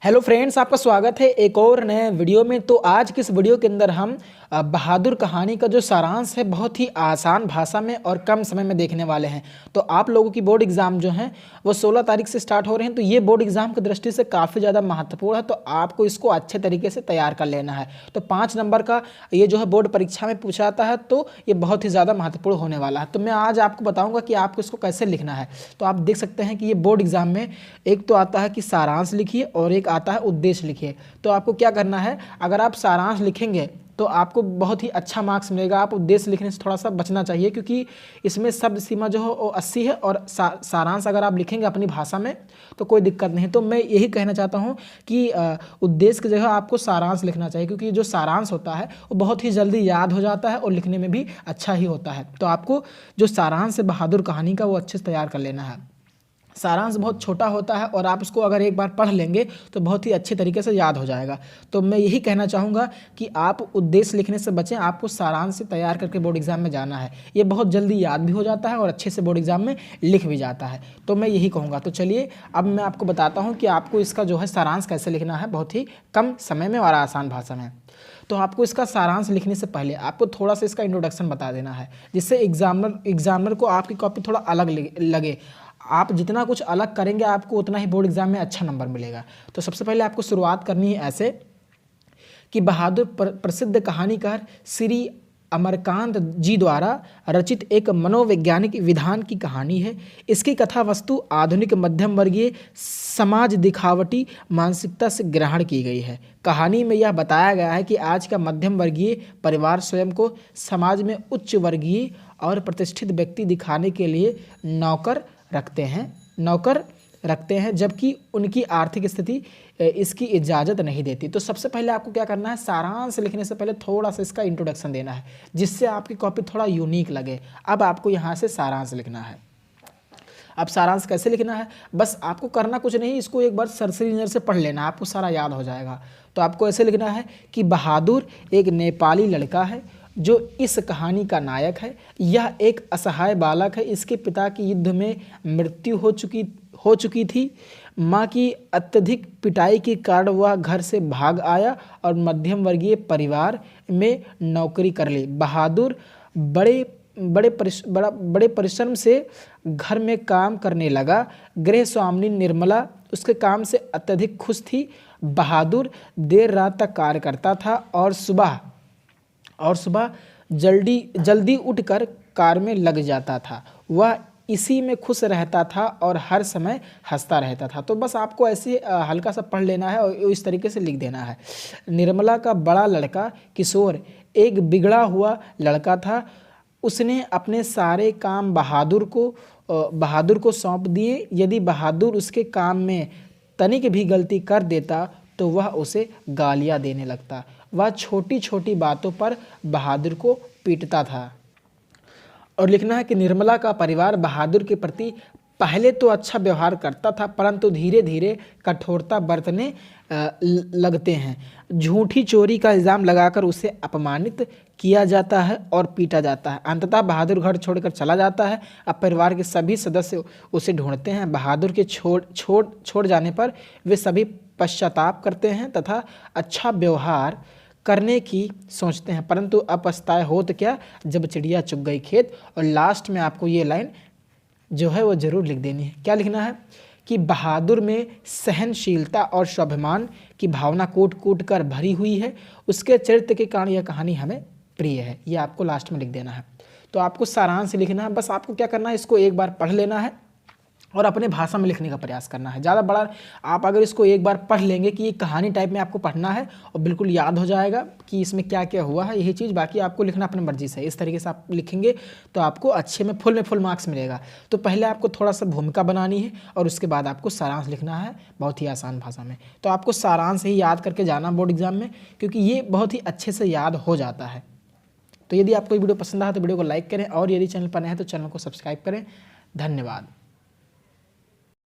Hello friends, आपका स्वागत है एक और नए वीडियो में। तो आज की इस वीडियो के अंदर हम बहादुर कहानी का जो सारांश है बहुत ही आसान भाषा में और कम समय में देखने वाले हैं। तो आप लोगों की बोर्ड एग्ज़ाम जो हैं वो 16 तारीख से स्टार्ट हो रहे हैं। तो ये बोर्ड एग्ज़ाम की दृष्टि से काफ़ी ज़्यादा महत्वपूर्ण है, तो आपको इसको अच्छे तरीके से तैयार कर लेना है। तो 5 नंबर का ये जो है बोर्ड परीक्षा में पूछा जाता है, तो ये बहुत ही ज़्यादा महत्वपूर्ण होने वाला है। तो मैं आज आपको बताऊँगा कि आपको इसको कैसे लिखना है। तो आप देख सकते हैं कि ये बोर्ड एग्ज़ाम में एक तो आता है कि सारांश लिखिए और एक आता है उद्देश्य लिखिए। तो आपको क्या करना है, अगर आप सारांश लिखेंगे तो आपको बहुत ही अच्छा मार्क्स मिलेगा। आप उद्देश्य लिखने से थोड़ा सा बचना चाहिए, क्योंकि इसमें शब्द सीमा जो है वो 80 है और सारांश अगर आप लिखेंगे अपनी भाषा में तो कोई दिक्कत नहीं। तो मैं यही कहना चाहता हूँ कि उद्देश्य की जगह आपको सारांश लिखना चाहिए, क्योंकि जो सारांश होता है वो बहुत ही जल्दी याद हो जाता है और लिखने में भी अच्छा ही होता है। तो आपको जो सारांश है बहादुर कहानी का वो अच्छे से तैयार कर लेना है। सारांश बहुत छोटा होता है और आप उसको अगर एक बार पढ़ लेंगे तो बहुत ही अच्छे तरीके से याद हो जाएगा। तो मैं यही कहना चाहूँगा कि आप उद्देश्य लिखने से बचें, आपको सारांश से तैयार करके बोर्ड एग्जाम में जाना है। ये बहुत जल्दी याद भी हो जाता है और अच्छे से बोर्ड एग्जाम में लिख भी जाता है। तो मैं यही कहूँगा। तो चलिए अब मैं आपको बताता हूँ कि आपको इसका जो है सारांश कैसे लिखना है बहुत ही कम समय में और आसान भाषा में। तो आपको इसका सारांश लिखने से पहले आपको थोड़ा सा इसका इंट्रोडक्शन बता देना है, जिससे एग्जामिनर को आपकी कॉपी थोड़ा अलग लगे। आप जितना कुछ अलग करेंगे आपको उतना ही बोर्ड एग्जाम में अच्छा नंबर मिलेगा। तो सबसे पहले आपको शुरुआत करनी है ऐसे कि बहादुर प्रसिद्ध कहानीकार श्री अमरकांत जी द्वारा रचित एक मनोवैज्ञानिक विधान की कहानी है। इसकी कथा वस्तु आधुनिक मध्यम वर्गीय समाज दिखावटी मानसिकता से ग्रहण की गई है। कहानी में यह बताया गया है कि आज का मध्यम वर्गीय परिवार स्वयं को समाज में उच्च वर्गीय और प्रतिष्ठित व्यक्ति दिखाने के लिए नौकर रखते हैं, जबकि उनकी आर्थिक स्थिति इसकी इजाज़त नहीं देती। तो सबसे पहले आपको क्या करना है, सारांश लिखने से पहले थोड़ा सा इसका इंट्रोडक्शन देना है, जिससे आपकी कॉपी थोड़ा यूनिक लगे। अब आपको यहाँ से सारांश लिखना है। अब सारांश कैसे लिखना है, बस आपको करना कुछ नहीं, इसको एक बार सरसरी नज़र से पढ़ लेना, आपको सारा याद हो जाएगा। तो आपको ऐसे लिखना है कि बहादुर एक नेपाली लड़का है जो इस कहानी का नायक है। यह एक असहाय बालक है। इसके पिता की युद्ध में मृत्यु हो चुकी थी। माँ की अत्यधिक पिटाई के कारण वह घर से भाग आया और मध्यम वर्गीय परिवार में नौकरी कर ली। बहादुर बड़े परिश्रम से घर में काम करने लगा। गृह स्वामिनी निर्मला उसके काम से अत्यधिक खुश थी। बहादुर देर रात तक कार्य करता था और सुबह जल्दी उठकर कार में लग जाता था। वह इसी में खुश रहता था और हर समय हंसता रहता था। तो बस आपको ऐसे हल्का सा पढ़ लेना है और इस तरीके से लिख देना है। निर्मला का बड़ा लड़का किशोर एक बिगड़ा हुआ लड़का था। उसने अपने सारे काम बहादुर को सौंप दिए। यदि बहादुर उसके काम में तनिक भी गलती कर देता तो वह उसे गालियाँ देने लगता। वह छोटी छोटी बातों पर बहादुर को पीटता था। और लिखना है कि निर्मला का परिवार बहादुर के प्रति पहले तो अच्छा व्यवहार करता था, परंतु धीरे धीरे कठोरता बरतने लगते हैं। झूठी चोरी का इल्ज़ाम लगाकर उसे अपमानित किया जाता है और पीटा जाता है। अंततः बहादुर घर छोड़कर चला जाता है। अब परिवार के सभी सदस्य उसे ढूंढते हैं। बहादुर के छोड़ जाने पर वे सभी पश्चाताप करते हैं तथा अच्छा व्यवहार करने की सोचते हैं, परंतु अब पछताए हो तो क्या, जब चिड़िया चुग गई खेत। और लास्ट में आपको ये लाइन जो है वो ज़रूर लिख देनी है। क्या लिखना है कि बहादुर में सहनशीलता और स्वाभिमान की भावना कूट कर भरी हुई है। उसके चरित्र के कारण यह कहानी हमें प्रिय है। ये आपको लास्ट में लिख देना है। तो आपको सारांश लिखना है। बस आपको क्या करना है, इसको एक बार पढ़ लेना है और अपने भाषा में लिखने का प्रयास करना है। ज़्यादा बड़ा आप अगर इसको एक बार पढ़ लेंगे कि ये कहानी टाइप में आपको पढ़ना है और बिल्कुल याद हो जाएगा कि इसमें क्या क्या हुआ है, यही चीज़। बाकी आपको लिखना अपनी मर्जी से, इस तरीके से आप लिखेंगे तो आपको अच्छे में फुल मार्क्स मिलेगा। तो पहले आपको थोड़ा सा भूमिका बनानी है और उसके बाद आपको सारांश लिखना है बहुत ही आसान भाषा में। तो आपको सारांश ही याद करके जाना बोर्ड एग्जाम में, क्योंकि ये बहुत ही अच्छे से याद हो जाता है। तो यदि आपको ये वीडियो पसंद आया तो वीडियो को लाइक करें और यदि चैनल पर नए हैं तो चैनल को सब्सक्राइब करें। धन्यवाद।